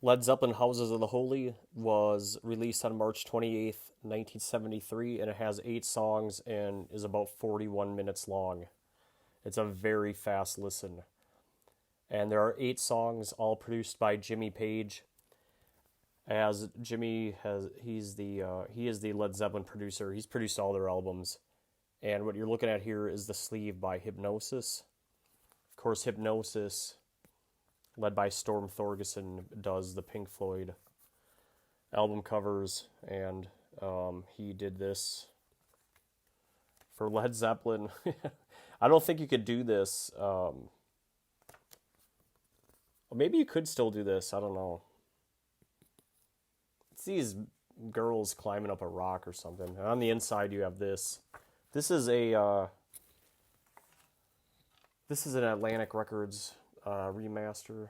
Led Zeppelin Houses of the Holy was released on March 28th, 1973, and it has 8 songs and is about 41 minutes long. It's a very fast listen. And there are 8 songs, all produced by Jimmy Page. As Jimmy has, he is the Led Zeppelin producer. He's produced all their albums. And what you're looking at here is the sleeve by Hypnosis. Of course, Hypnosis, led by Storm Thorgerson, does the Pink Floyd album covers, and he did this for Led Zeppelin. I don't think you could do this. Maybe you could still do this. I don't know. It's these girls climbing up a rock or something. And on the inside, you have this. This is an Atlantic Records remaster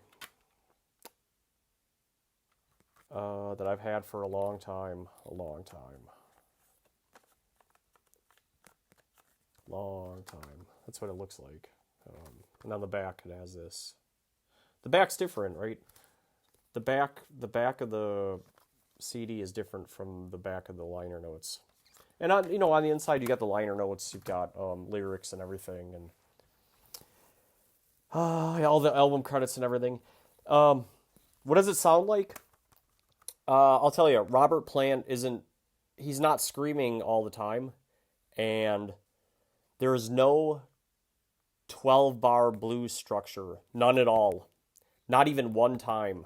that I've had for a long time. That's what it looks like. And on the back, it has this. The back's different, right? The back of the CD is different from the back of the liner notes. And on the inside, you got the liner notes. You've got lyrics and everything, and all the album credits and everything. What does it sound like? I'll tell you, Robert Plant he's not screaming all the time, and there is no 12-bar blues structure, none at all, not even one time.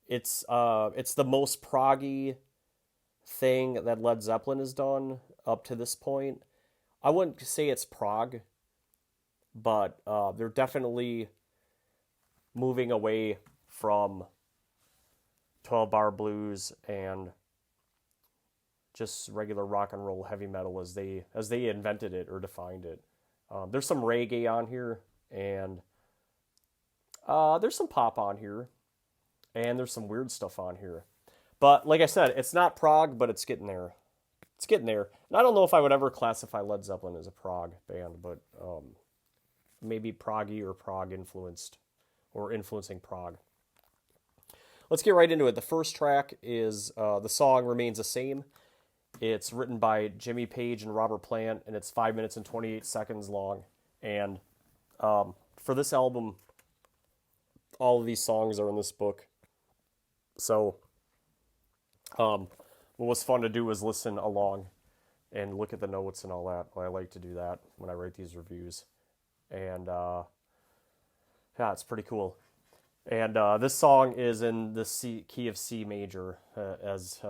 It's the most proggy thing that Led Zeppelin has done up to this point. I wouldn't say it's prog, but they're definitely moving away from 12-bar blues and just regular rock and roll heavy metal as they invented it or defined it. There's some reggae on here, and there's some pop on here, and there's some weird stuff on here. But like I said, it's not prog, but it's getting there. It's getting there. And I don't know if I would ever classify Led Zeppelin as a prog band, but maybe proggy or prog influenced or influencing prog. Let's get right into it. The first track is The Song Remains the Same. It's written by Jimmy Page and Robert Plant, and it's 5 minutes and 28 seconds long. And for this album, all of these songs are in this book. So what was fun to do was listen along and look at the notes and all that. I like to do that when I write these reviews. And yeah, it's pretty cool. And this song is in the key of C major, as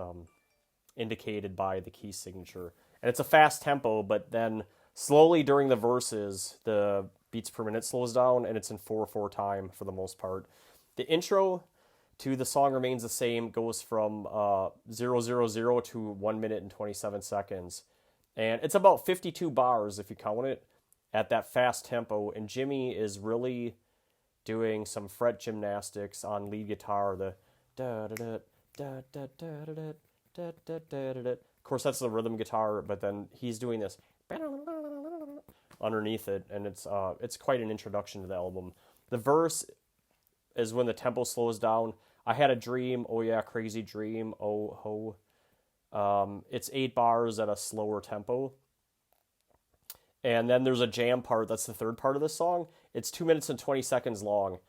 indicated by the key signature. And it's a fast tempo, but then slowly during the verses, the beats per minute slows down, and it's in 4/4 time for the most part. The intro to The Song Remains the Same goes from 0:00 to 1 minute and 27 seconds. And it's about 52 bars if you count it at that fast tempo. And Jimmy is really doing some fret gymnastics on lead guitar. The da da da da da da da da da da da. Of course, that's the rhythm guitar, but then he's doing this underneath it, and it's quite an introduction to the album. The verse is when the tempo slows down. I had a dream, oh yeah, crazy dream, oh ho. It's 8 bars at a slower tempo. And then there's a jam part, that's the third part of the song. It's 2 minutes and 20 seconds long.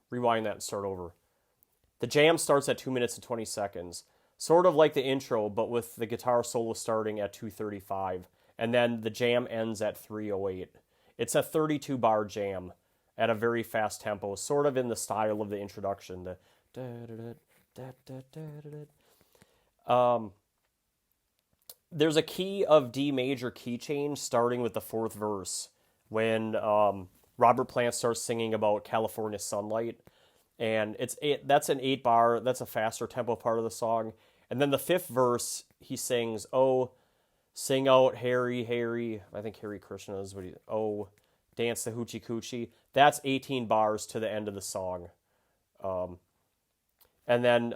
Rewind that and start over. The jam starts at 2 minutes and 20 seconds. Sort of like the intro, but with the guitar solo starting at 2:35. And then the jam ends at 3:08. It's a 32-bar jam at a very fast tempo, sort of in the style of the introduction. The there's a key of D major key change starting with the 4th verse when Robert Plant starts singing about California sunlight, and that's an 8-bar. That's a faster tempo part of the song. And then the 5th verse, he sings, "Oh, sing out, Harry, Harry." I think Harry Krishna is what he. Oh, dance the hoochie coochie. That's 18 bars to the end of the song. And then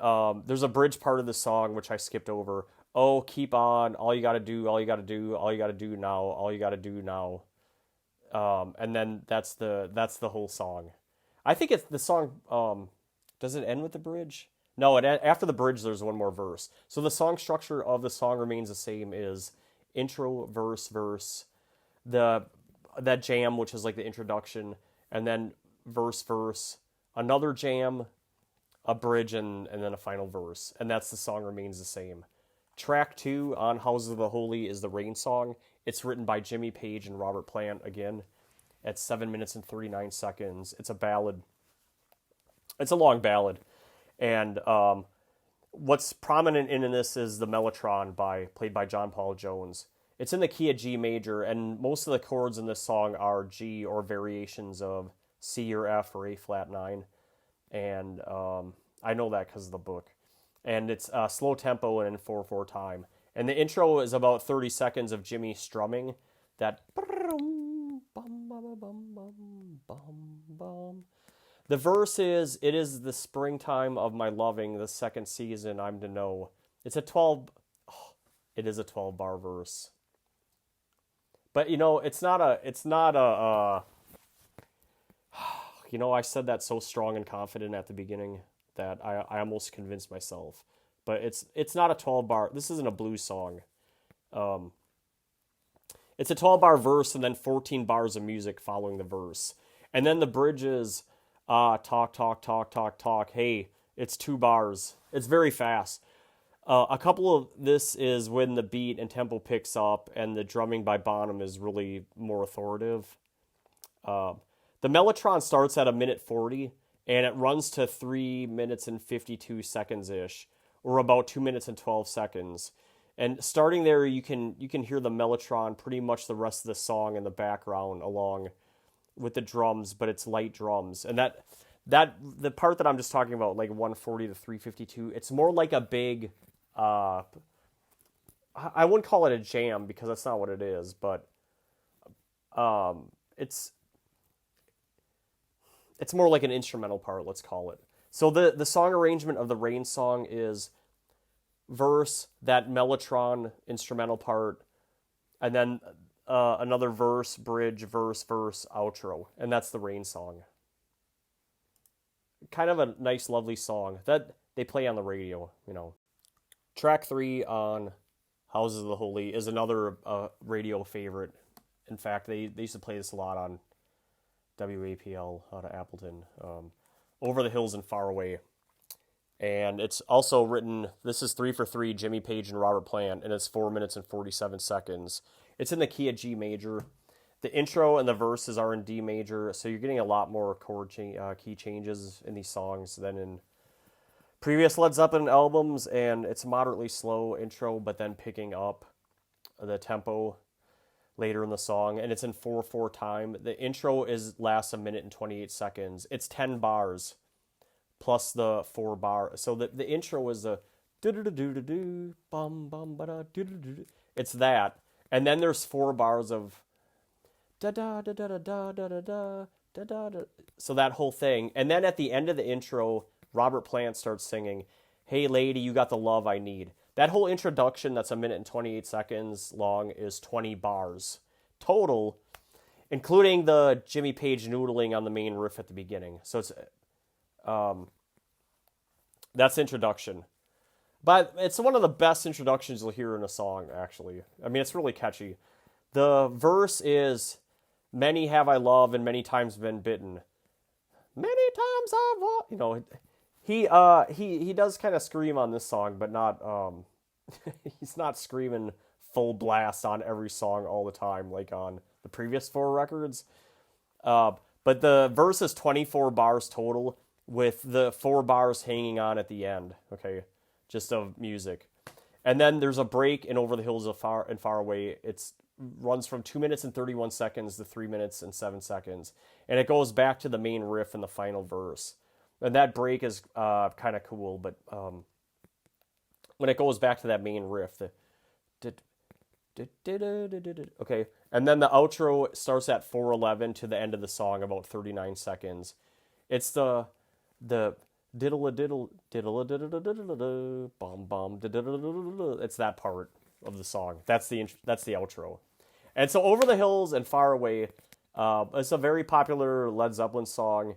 there's a bridge part of the song which I skipped over. Oh, keep on. All you gotta do. All you gotta do. All you gotta do now. All you gotta do now. And then that's the whole song. I think it's the song. Does it end with the bridge? No, after the bridge, there's one more verse. So the song structure of the song remains the same: is intro, verse, verse, the that jam, which is like the introduction, and then verse, verse, another jam, a bridge, and then a final verse, and that's the song remains the same. Track 2 on Houses of the Holy is the Rain song. It's written by Jimmy Page and Robert Plant again at 7 minutes and 39 seconds. It's a ballad. It's a long ballad. And what's prominent in this is the Mellotron played by John Paul Jones. It's in the key of G major, and most of the chords in this song are G or variations of C or F or A flat 9. And I know that because of the book. And it's slow tempo and in 4/4 time. And the intro is about 30 seconds of Jimmy strumming that. The verse is, "It is the springtime of my loving, the second season I'm to know." It's a 12. Oh, it is a 12-bar verse. But it's not a. I said that so strong and confident at the beginning that I almost convinced myself. But it's not a 12-bar. This isn't a blues song. It's a 12-bar verse and then 14 bars of music following the verse. And then the bridge is talk, talk, talk, talk, talk. Hey, it's 2 bars. It's very fast. A couple of this is when the beat and tempo picks up and the drumming by Bonham is really more authoritative. The Mellotron starts at 1:40 and it runs to 3 minutes and 52 seconds-ish, or about 2 minutes and 12 seconds. And starting there, you can hear the Mellotron pretty much the rest of the song in the background along with the drums, but it's light drums. And that the part that I'm just talking about, like 140 to 352, it's more like a big, I wouldn't call it a jam because that's not what it is, but it's more like an instrumental part, let's call it. So the song arrangement of the Rain song is verse, that Mellotron instrumental part, and then another verse, bridge, verse, outro, and that's the Rain song. Kind of a nice, lovely song that they play on the radio, Track 3 on Houses of the Holy is another radio favorite. In fact, they used to play this a lot on WAPL out of Appleton, Over the Hills and Far Away. And it's also written, this is 3 for 3, Jimmy Page and Robert Plant, and it's 4 minutes and 47 seconds. It's in the key of G major. The intro and the verses are in D major, so you're getting a lot more key changes in these songs than in previous Led Zeppelin albums, and it's moderately slow intro, but then picking up the tempo later in the song, and it's in 4/4 time. The intro lasts 1 minute and 28 seconds. It's 10 bars plus the 4 bar. So the intro is a do-do-do-do-do, bum bum ba da do-do-do. It's that, and then there's 4 bars of da da da da da da da da da da. So that whole thing, and then at the end of the intro, Robert Plant starts singing, "Hey lady, you got the love I need." That whole introduction that's 1 minute and 28 seconds long is 20 bars total, including the Jimmy Page noodling on the main riff at the beginning. So it's that's introduction. But it's one of the best introductions you'll hear in a song, actually. I mean, it's really catchy. The verse is, "Many have I loved and many times been bitten. Many times I've loved," He does kind of scream on this song, but not he's not screaming full blast on every song all the time like on the previous 4 records. But the verse is 24 bars total, with the 4 bars hanging on at the end. Okay, just of music, and then there's a break in Over the Hills of Far and Far Away. It runs from 2 minutes and 31 seconds to 3 minutes and 7 seconds, and it goes back to the main riff in the final verse. And that break is kind of cool, but when it goes back to that main riff, okay, and then the outro starts at 4:11 to the end of the song, about 39 seconds. It's the diddle a diddle diddle a diddle diddle bum bum diddle. It's that part of the song. That's the outro. And so Over the Hills and Far Away It's a very popular Led Zeppelin song,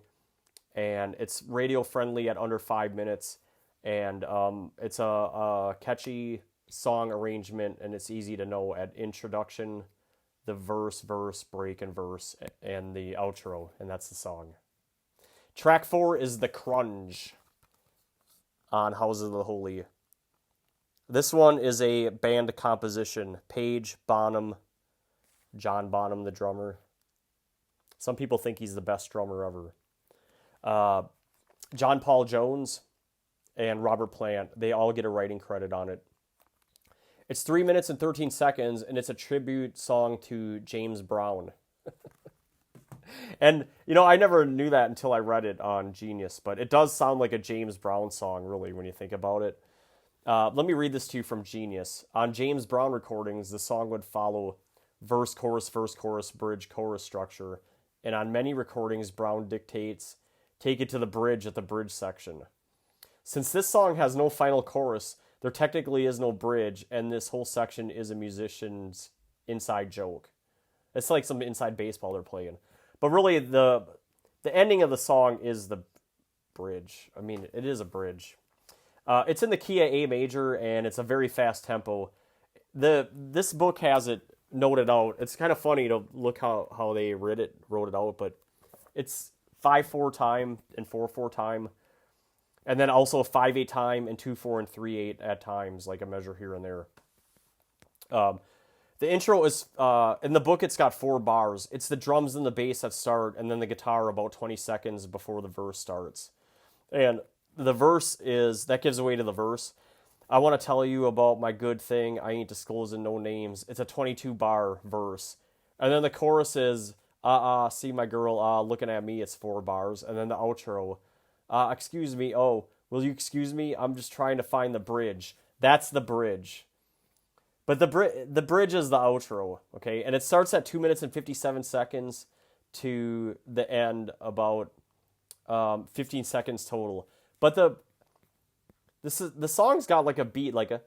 and it's radio friendly at under 5 minutes. And it's a catchy song arrangement, and it's easy to know at introduction, the verse, break, and verse, and the outro, and that's the song. Track 4 is The Crunge on Houses of the Holy. This one is a band composition. Page Bonham, John Bonham, the drummer. Some people think he's the best drummer ever. John Paul Jones and Robert Plant, they all get a writing credit on it. It's 3 minutes and 13 seconds, and it's a tribute song to James Brown. And, I never knew that until I read it on Genius, but it does sound like a James Brown song, really, when you think about it. Let me read this to you from Genius. On James Brown recordings, the song would follow verse, chorus, bridge, chorus structure. And on many recordings, Brown dictates, take it to the bridge at the bridge section. Since this song has no final chorus, there technically is no bridge, and this whole section is a musician's inside joke. It's like some inside baseball they're playing. But really, the ending of the song is the bridge. I mean, it is a bridge. It's in the key of A major, and it's a very fast tempo. This book has it noted out. It's kind of funny to look how they wrote it out, but it's 5/4 time and 4/4 time, and then also 5/8 time and 2/4 and 3/8 at times, like a measure here and there. The intro is, in the book, it's got 4 bars. It's the drums and the bass that start, and then the guitar about 20 seconds before the verse starts. And the verse that gives away to the verse. I want to tell you about my good thing. I ain't disclosing no names. It's a 22-bar verse. And then the chorus is, see my girl, looking at me. It's 4 bars. And then the outro, excuse me. Oh, will you excuse me? I'm just trying to find the bridge. That's the bridge. But the bridge is the outro, okay? And it starts at 2 minutes and 57 seconds to the end, about 15 seconds total. But the song's got like a beat, like a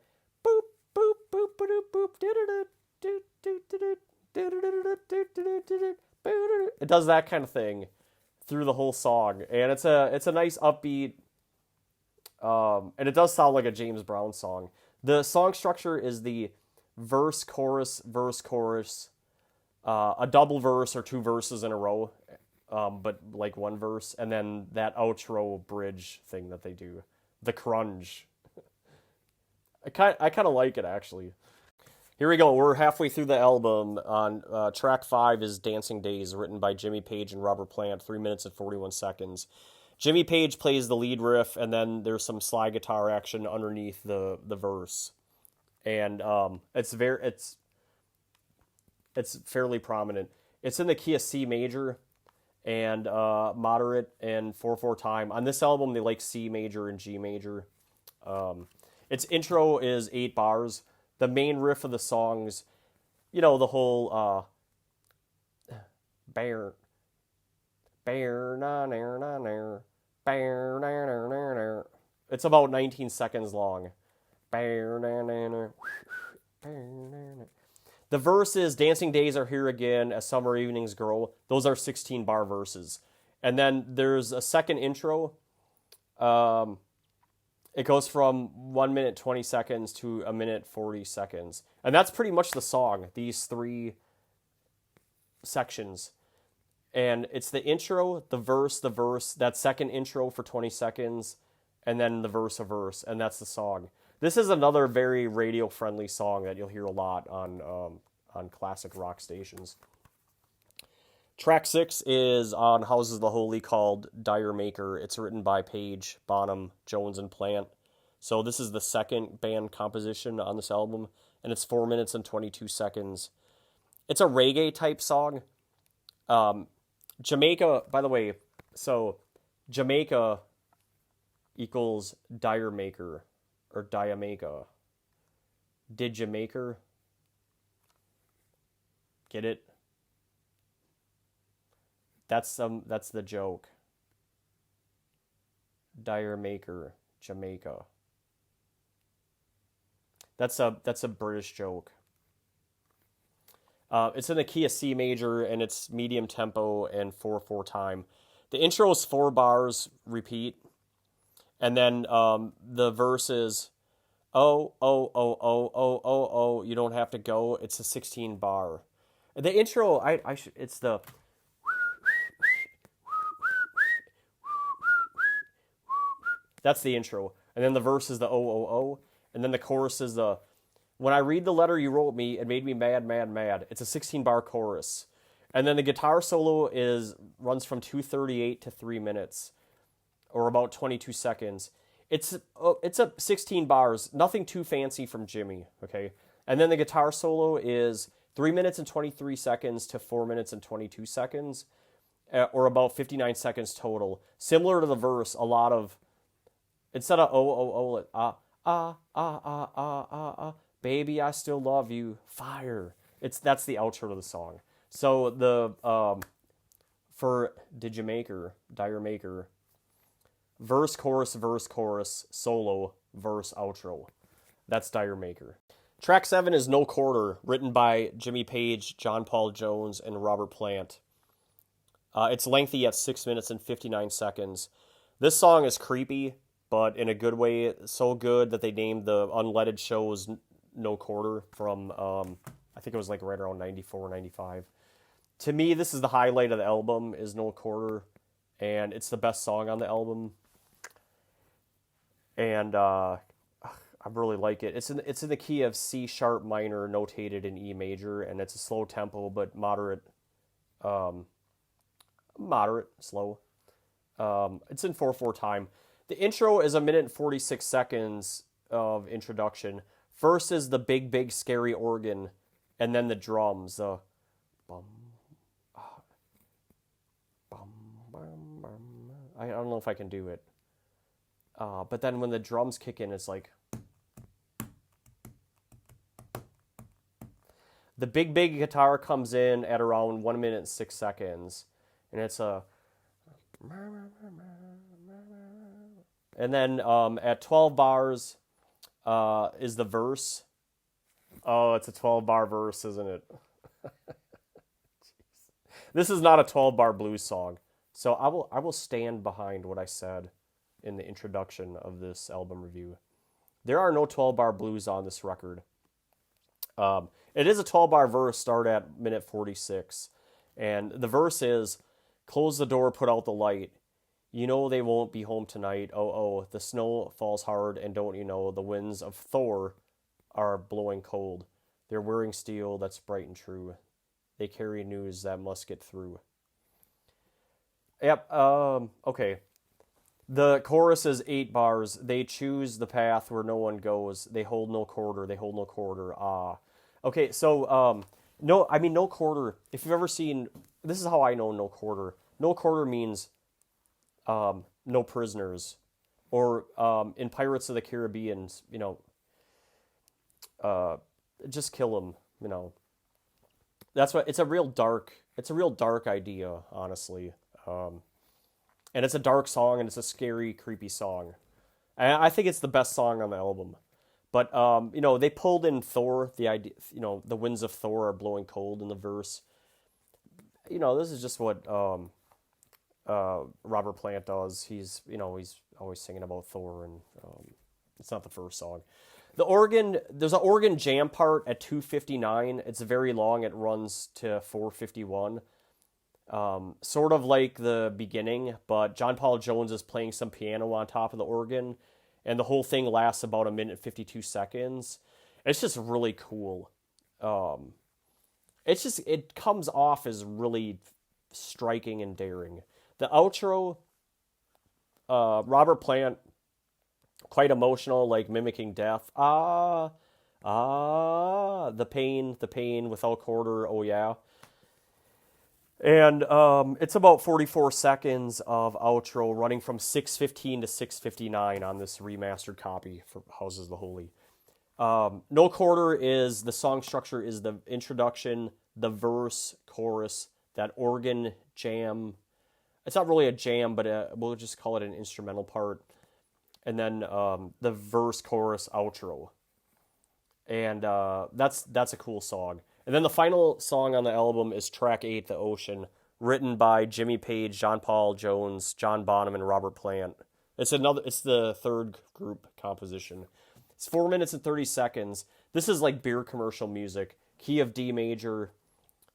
boop boop boop boop boop. It does that kind of thing through the whole song, and it's a nice upbeat, and it does sound like a James Brown song. The song structure is the verse, chorus, a double verse or 2 verses in a row, but like one verse, and then that outro bridge thing that they do, the crunge. I kind of like it, actually. Here we go. We're halfway through the album. On track 5 is Dancing Days, written by Jimmy Page and Robert Plant, 3 minutes and 41 seconds. Jimmy Page plays the lead riff, and then there's some slide guitar action underneath the verse. And it's fairly prominent. It's in the key of C major and moderate and 4/4 time. On this album, they like C major and G major. Its intro is 8 bars. The main riff of the songs, the whole bear, it's about 19 seconds long. The verse is, dancing days are here again as summer evenings grow. Those are 16-bar verses. And then there's a second intro. It goes from 1 minute 20 seconds to 1 minute 40 seconds. And that's pretty much the song, these 3 sections. And it's the intro, the verse, that second intro for 20 seconds, and then the verse, and that's the song. This is another very radio-friendly song that you'll hear a lot on classic rock stations. Track 6 is on Houses of the Holy, called Dire Maker. It's written by Page, Bonham, Jones, and Plant. So this is the second band composition on this album, and it's 4 minutes and 22 seconds. It's a reggae-type song. Jamaica, by the way, so Jamaica equals Dire Maker, or Diamaica. Did you make her? Get it? That's the joke. Dire Maker, Jamaica. That's a British joke. It's in the key of C major, and it's medium tempo and 4/4 time. The intro is 4 bars, repeat, and then the verse is oh oh oh oh oh oh oh. You don't have to go. It's a 16 bar. The intro, it's the that's the intro, and then the verse is the oh oh oh, and then the chorus is the when I read the letter you wrote me, it made me mad, mad, mad. It's a 16-bar chorus. And then the guitar solo runs from 2:38 to 3 minutes, or about 22 seconds. It's a 16 bars, nothing too fancy from Jimmy, okay? And then the guitar solo is 3 minutes and 23 seconds to 4 minutes and 22 seconds, or about 59 seconds total. Similar to the verse, a lot of, instead of oh, oh, oh, like, baby, I still love you, fire. That's the outro to the song. So for Did You Make Her, Dire Maker, verse, chorus, solo, verse, outro. That's Dire Maker. Track 7 is No Quarter, written by Jimmy Page, John Paul Jones, and Robert Plant. It's lengthy at 6 minutes and 59 seconds. This song is creepy, but in a good way, so good that they named the unleaded shows No Quarter from, I think it was like right around 94, 95. To me, this is the highlight of the album, is No Quarter, and it's the best song on the album. And I really like it. It's in the key of C sharp minor, notated in E major, and it's a slow tempo but moderate slow. It's in 4/4 time. The intro is 1 minute and 46 seconds of introduction. First is the big scary organ, and then the drums. Bum, bum, bum, bum. I don't know if I can do it. But then when the drums kick in, it's like the big guitar comes in at around 1 minute and 6 seconds, and it's a. And then at 12 bars is the verse. Oh, it's a 12-bar verse, isn't it? This is not a 12-bar blues song. So I will stand behind what I said in the introduction of this album review. There are no 12-bar blues on this record. It is a 12-bar verse, start at minute 46. And the verse is, close the door, put out the light. You know they won't be home tonight. Oh, oh, the snow falls hard, and don't you know the winds of Thor are blowing cold. They're wearing steel that's bright and true. They carry news that must get through. Yep, okay. The chorus is 8 bars. They choose the path where no one goes. They hold no quarter. They hold no quarter. Ah. Okay, so, no quarter. If you've ever seen, this is how I know no quarter. No quarter means no prisoners. Or in Pirates of the Caribbean, just kill them, That's what, it's a real dark idea, honestly. And it's a dark song, and it's a scary, creepy song. And I think it's the best song on the album. But, they pulled in Thor, the idea, the winds of Thor are blowing cold in the verse. This is just what Robert Plant does. He's always singing about Thor, and it's not the first song. The organ, there's an organ jam part at 2:59. It's very long. It runs to 4:51. Sort of like the beginning, but John Paul Jones is playing some piano on top of the organ, and the whole thing lasts about 1 minute and 52 seconds. It's just really cool. It comes off as really striking and daring. The outro, Robert Plant, quite emotional, like mimicking death. The pain without quarter, oh yeah. And it's about 44 seconds of outro, running from 6:15 to 6:59 on this remastered copy for Houses of the Holy. No quarter is, the song structure is the introduction, the verse, chorus, that organ jam. It's not really a jam, but we'll just call it an instrumental part. And then the verse, chorus, outro. And that's a cool song. And then the final song on the album is track 8, The Ocean, written by Jimmy Page, John Paul Jones, John Bonham, and Robert Plant. It's the third group composition. It's 4 minutes and 30 seconds. This is like beer commercial music. Key of D major,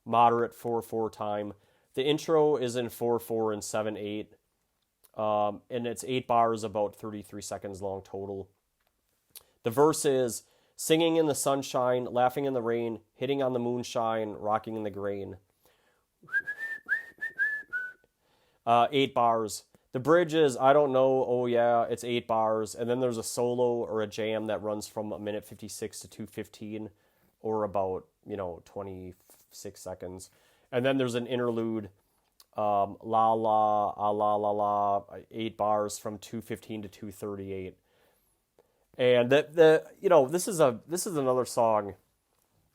moderate 4/4 time. The intro is in 4/4 and 7/8. And it's 8 bars, about 33 seconds long total. The verse is singing in the sunshine, laughing in the rain, hitting on the moonshine, rocking in the grain. 8 bars. The bridge is, I don't know, oh yeah, it's 8 bars. And then there's a solo or a jam that runs from 1:56 to 2:15, or about, 26 seconds. And then there's an interlude, la la, ah, la la la, 8 bars from 2:15 to 2:38. And this is another song.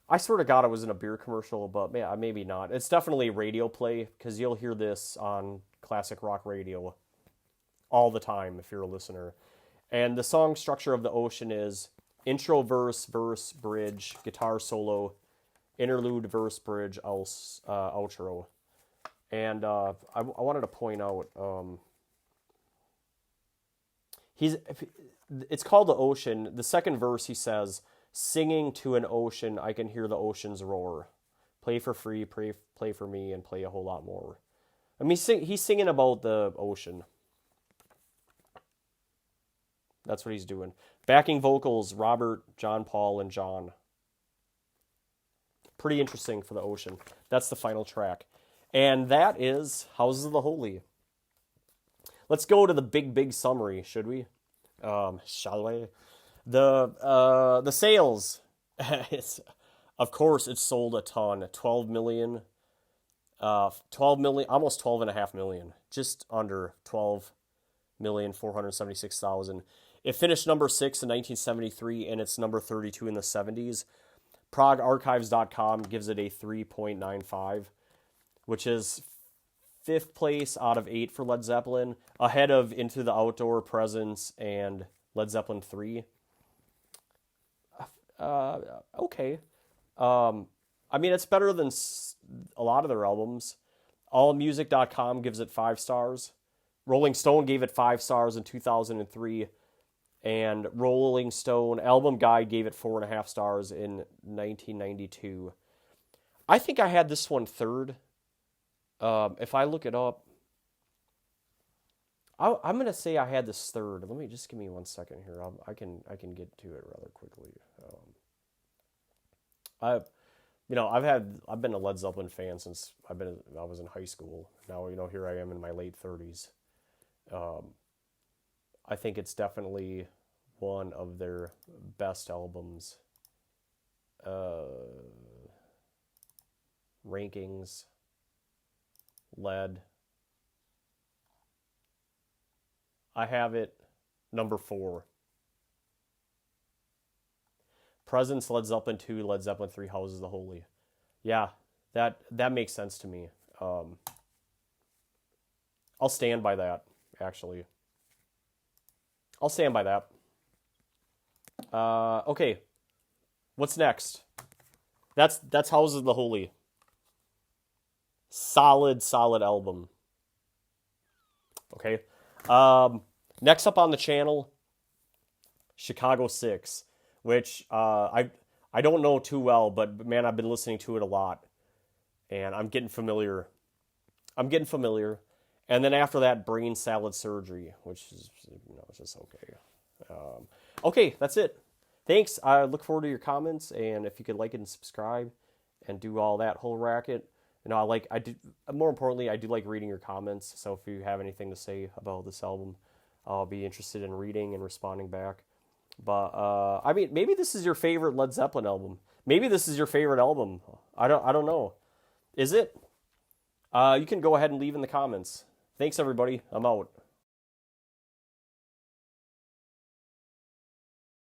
I swear to God it was in a beer commercial, but maybe not. It's definitely radio play, because you'll hear this on classic rock radio all the time if you're a listener. And the song structure of The Ocean is intro, verse, bridge, guitar solo, interlude, verse, bridge, outro. And I wanted to point out, it's called The Ocean. The second verse, he says, singing to an ocean, I can hear the ocean's roar. Play for free, play for me, and play a whole lot more. I mean, he's singing about the ocean. That's what he's doing. Backing vocals, Robert, John Paul, and John. Pretty interesting for The Ocean. That's the final track. And that is Houses of the Holy. Let's go to the big summary, should we? Shall we? The sales. Of course, it sold a ton. 12 million, almost 12.5 million. Just under 12,476,000. It finished number 6 in 1973, and it's number 32 in the 70s. PragueArchives.com gives it a 3.95, which is 5th place out of 8 for Led Zeppelin, ahead of Into the Outdoor, Presence, and Led Zeppelin 3. Okay. I mean, it's better than a lot of their albums. AllMusic.com gives it 5 stars. Rolling Stone gave it 5 stars in 2003. And Rolling Stone Album Guide gave it 4.5 stars in 1992. I think I had this one third. If I look it up, I'm gonna say I had this third. Let me just give me 1 second here. I can get to it rather quickly. I've been a Led Zeppelin fan since I was in high school. Now here I am in my late 30s. I think it's definitely one of their best albums. Rankings, Led. I have it number 4. Presence, Led Zeppelin 2, Led Zeppelin 3, Houses of the Holy. Yeah, that makes sense to me. I'll stand by that, actually. I'll stand by that. Okay. What's next? That's Houses of the Holy. Solid album. Okay. Next up on the channel, Chicago 6, which I don't know too well, but man, I've been listening to it a lot, and I'm getting familiar. And then after that, Brain Salad Surgery, which is it's just okay. Okay, that's it. Thanks. I look forward to your comments, and if you could like it and subscribe, and do all that whole racket. More importantly, I do like reading your comments. So if you have anything to say about this album, I'll be interested in reading and responding back. But maybe this is your favorite Led Zeppelin album. Maybe this is your favorite album. I don't know. Is it? You can go ahead and leave in the comments. Thanks, everybody. I'm out.